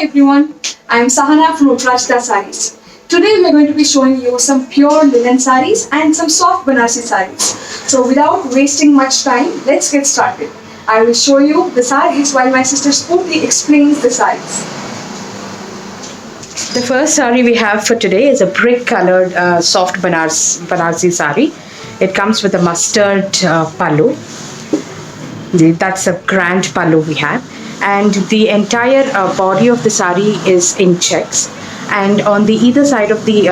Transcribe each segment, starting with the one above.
everyone, I am Sahana from Uprajita Sarees. Today we are going to be showing you some pure linen sarees and some soft Banarsi sarees. So without wasting much time, let's get started. I will show you the sarees while my sister Spurti explains the sarees. The first sari we have for today is a brick colored soft Banarsi sari. It comes with a mustard pallu. That's a grand pallu we have. And the entire body of the sari is in checks. And on the either side of the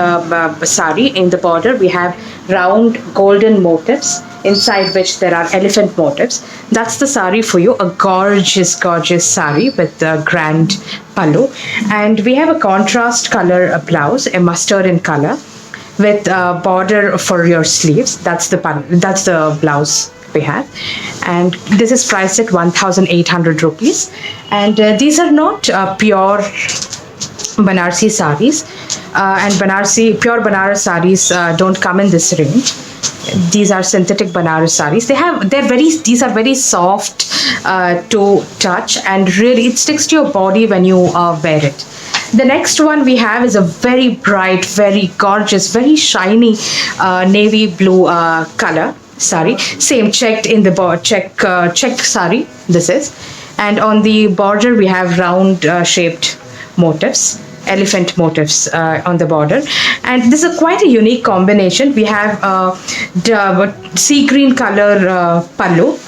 sari, in the border, we have round golden motifs, inside which there are elephant motifs. That's the sari for you, a gorgeous, gorgeous sari with a grand pallu. And we have a contrast color blouse, a mustard in color, with a border for your sleeves. That's the blouse we have, and this is priced at 1,800 rupees. And these are not pure Banarsi saris, and pure Banaras saris don't come in this range. These are synthetic Banaras saris. These are very soft to touch, and really it sticks to your body when you wear it. The next one we have is a very bright, very gorgeous, very shiny navy blue color sari. Same checked in the check sari. This is, and on the border we have round shaped motifs, elephant motifs on the border, and this is quite a unique combination. We have sea green color pallu,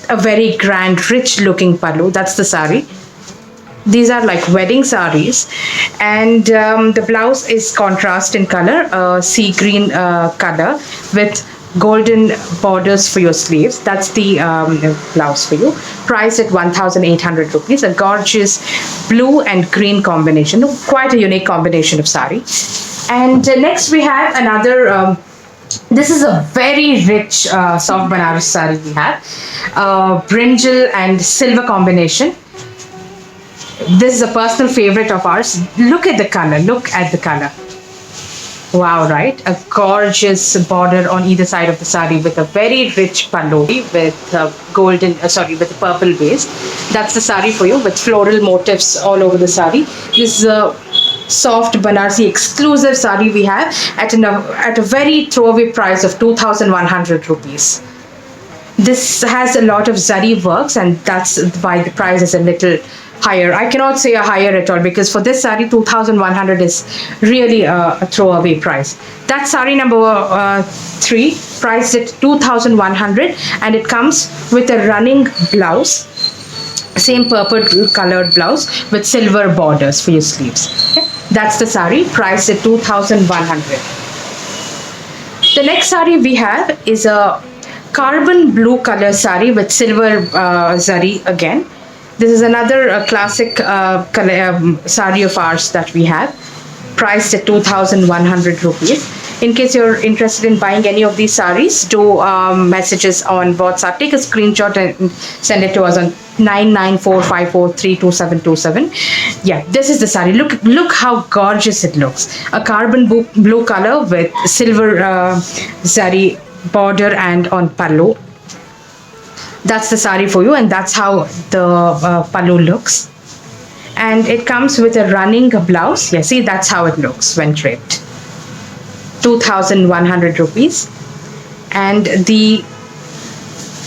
a very grand, rich looking pallu. That's the sari. These are like wedding saris, and the blouse is contrast in color, sea green color with golden borders for your sleeves. That's the blouse for you, priced at 1,800 rupees. A gorgeous blue and green combination, quite a unique combination of sari. And next we have another this is a very rich soft Banaras sari we have, brinjal and silver combination. This is a personal favorite of ours. Look at the color, look at the color. Wow, right? A gorgeous border on either side of the sari with a very rich pallu with with a purple base. That's the sari for you, with floral motifs all over the sari. This is a soft Banarsi exclusive sari we have at a very throwaway price of 2,100 rupees. This has a lot of zari works, and that's why the price is a little higher. I cannot say a higher at all, because for this sari 2,100 is really a throwaway price. That's sari number 3, priced at 2,100, and it comes with a running blouse, same purple colored blouse with silver borders for your sleeves. Okay? That's the sari, priced at 2,100. The next sari we have is a carbon blue color sari with silver zari again. This is another classic sari of ours that we have, priced at 2,100 rupees. In case you're interested in buying any of these saris, do messages on WhatsApp. Take a screenshot and send it to us on 99454322727. Yeah, this is the sari. Look how gorgeous it looks. A carbon blue color with silver zari border and on pallu. That's the sari for you, and that's how the pallu looks. And it comes with a running blouse. Yeah, see, that's how it looks when draped. 2,100 rupees. And the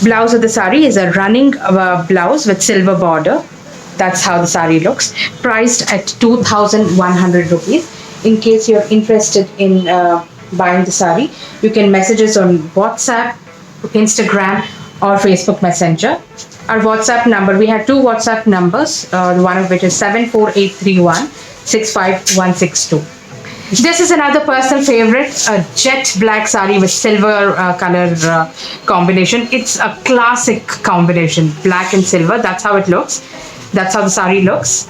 blouse of the sari is a running blouse with silver border. That's how the sari looks, priced at 2,100 rupees. In case you're interested in buying the sari, you can message us on WhatsApp, Instagram, or Facebook Messenger. Our WhatsApp number, we have 2 WhatsApp numbers, one of which is 74831 65162. This is another personal favorite, a jet black sari with silver color combination. It's a classic combination, black and silver. That's how it looks. That's how the sari looks.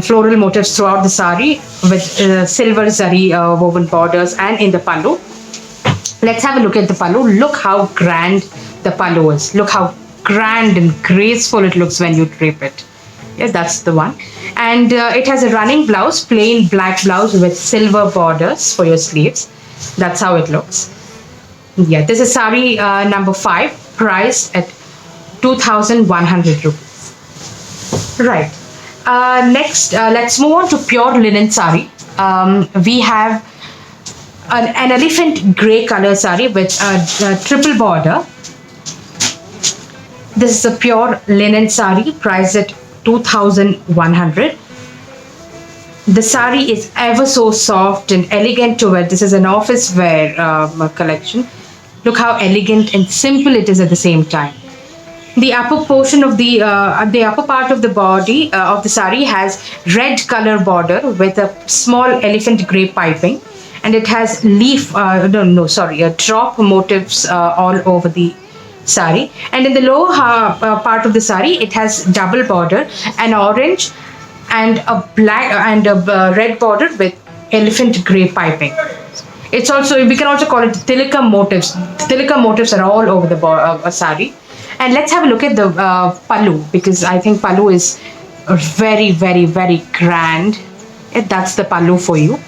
Floral motifs throughout the sari with silver zari woven borders and in the pallu. Let's have a look at the pallu. Look how grand the pallu is. Look how grand and graceful it looks when you drape it. Yeah, that's the one. And it has a running blouse, plain black blouse with silver borders for your sleeves. That's how it looks. Yeah, this is sari number 5, priced at 2,100 rupees. Right. Next, let's move on to pure linen sari. We have an elephant grey color sari with a triple border. This is a pure linen sari priced at 2,100. The sari is ever so soft and elegant to wear. This is an office wear collection. Look how elegant and simple it is at the same time. The upper portion of the upper part of the body of the sari has red color border with a small elephant grey piping, and it has drop motifs all over the sari. And in the lower part of the sari, it has double border, an orange and a black and a red border with elephant grey piping. It's also, we can also call it tilaka motifs. Tilaka motifs are all over the sari. And let's have a look at the pallu, because I think pallu is very, very, very grand. That's the pallu for you.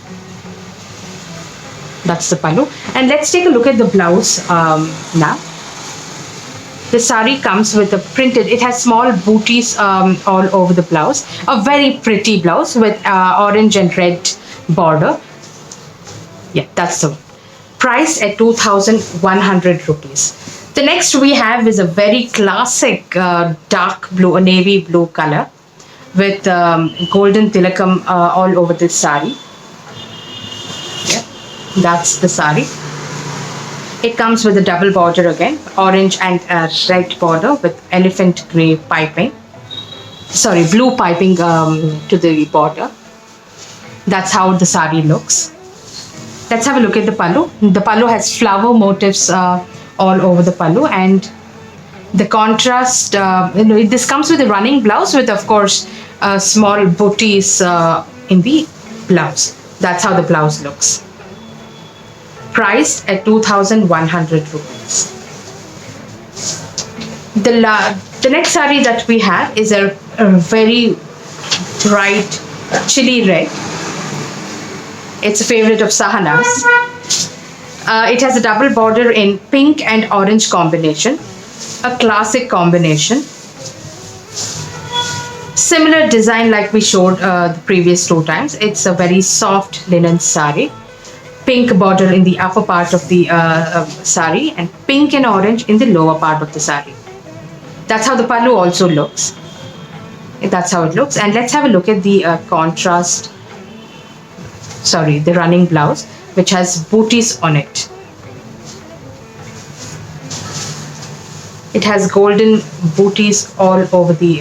That's the pallu. And let's take a look at the blouse now. The sari comes with a printed, it has small booties all over the blouse. A very pretty blouse with orange and red border. Yeah, that's the one. Priced at 2,100 rupees. The next we have is a very classic dark blue, a navy blue color with golden tilakam all over this sari. Yeah, that's the sari. It comes with a double border again, orange and red border with elephant grey piping. Sorry, blue piping to the border. That's how the sari looks. Let's have a look at the pallu. The pallu has flower motifs all over the pallu, and the contrast, this comes with a running blouse with, of course, small booties in the blouse. That's how the blouse looks. Priced at 2,100 rupees. The next sari that we have is a very bright chili red. It's a favorite of Sahana's. It has a double border in pink and orange combination, a classic combination. Similar design like we showed the previous 2 times. It's a very soft linen sari. Pink border in the upper part of the sari and pink and orange in the lower part of the sari. That's how the pallu also looks. That's how it looks. And let's have a look at the the running blouse, which has booties on it. It has golden booties all over the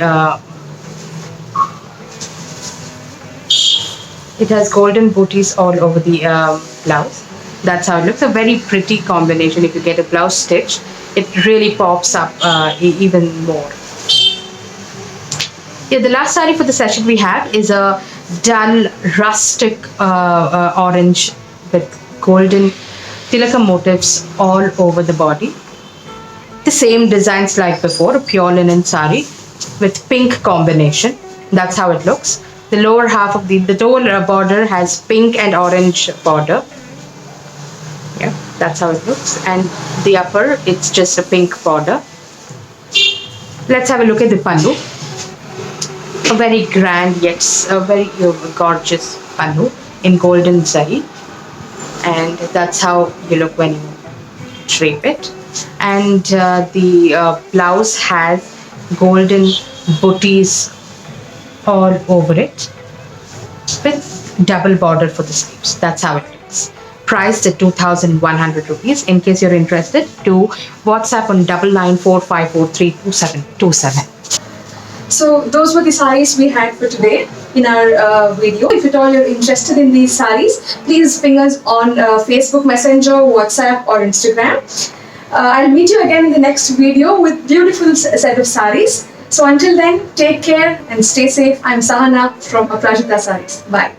blouse. That's how it looks. A very pretty combination. If you get a blouse stitch, it really pops up even more. Yeah, the last sari for the session we have is a dull rustic orange with golden tilaka motifs all over the body. The same designs like before, a pure linen sari with pink combination. That's how it looks. The lower half of the lower border has pink and orange border. Yeah, that's how it looks. And the upper, it's just a pink border. Let's have a look at the pallu. A very grand yet a very gorgeous pallu in golden zari. And that's how you look when you drape it. And the blouse has golden booties all over it with double border for the sleeves. That's how it looks. Priced at 2,100 rupees. In case you're interested, to WhatsApp on 9945432727. So those were the saris we had for today in our video. If at all you're interested in these saris, please ping us on Facebook Messenger, WhatsApp or Instagram. I'll meet you again in the next video with beautiful set of saris. So until then, take care and stay safe. I'm Sahana from Aprajita Saris. Bye.